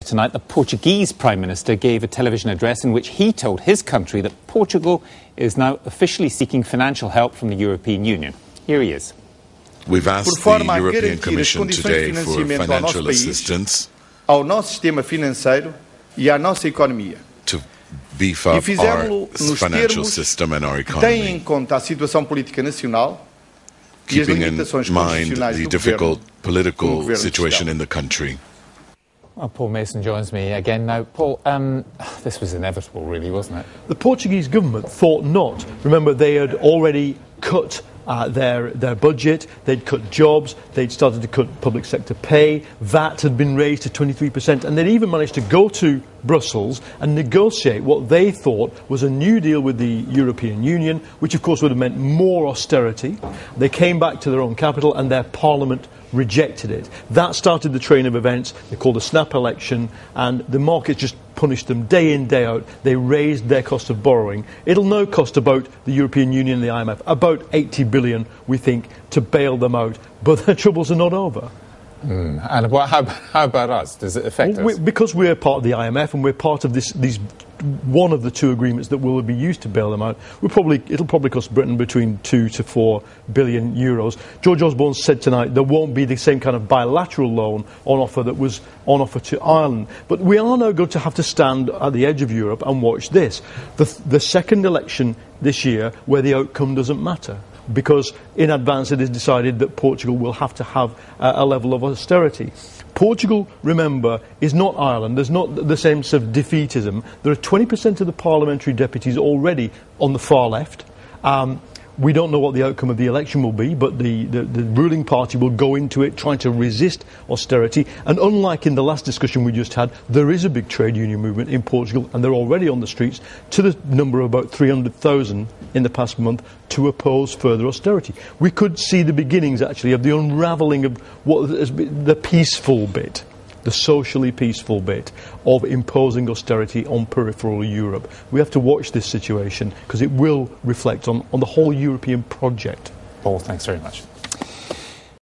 Tonight, the Portuguese Prime Minister gave a television address in which he told his country that Portugal is now officially seeking financial help from the European Union. Here he is. We've asked the European Commission today for financial assistance ao nosso sistema financeiro e à nossa economia. To beef up our financial system and our economy. Tem em conta a situação política nacional e as keeping limitações in mind constitucionais the do difficult political governo situation in the country. Well, Paul Mason joins me again now. Paul, this was inevitable, really, wasn't it? The Portuguese government thought not. Remember, they had already cut their budget, they'd cut jobs, they'd started to cut public sector pay, VAT had been raised to 23%, and they'd even managed to go to Brussels and negotiate what they thought was a new deal with the European Union, which of course would have meant more austerity. They came back to their own capital and their parliament rejected it. That started the train of events. They called a snap election, and the market just punished them day in, day out. They raised their cost of borrowing. It'll now cost about the European Union and the IMF about 80 billion, we think, to bail them out. But their troubles are not over. And how about us? Does it affect us? Because we're part of the IMF and we're part of these one of the two agreements that will be used to bail them out, it'll probably cost Britain between 2 to 4 billion euros. George Osborne said tonight there won't be the same kind of bilateral loan on offer that was on offer to Ireland. But we are now going to have to stand at the edge of Europe and watch this. The second election this year where the outcome doesn't matter, because in advance it is decided that Portugal will have to have a level of austerity. Portugal, remember, is not Ireland. There's not the same sort of defeatism. There are 20% of the parliamentary deputies already on the far left. We don't know what the outcome of the election will be, but the ruling party will go into it trying to resist austerity. And unlike in the last discussion we just had, there is a big trade union movement in Portugal, and they're already on the streets to the number of about 300,000 in the past month to oppose further austerity. We could see the beginnings, actually, of the unravelling of what has been the peaceful bit, the socially peaceful bit of imposing austerity on peripheral Europe. We have to watch this situation because it will reflect on the whole European project. Paul, thanks very much.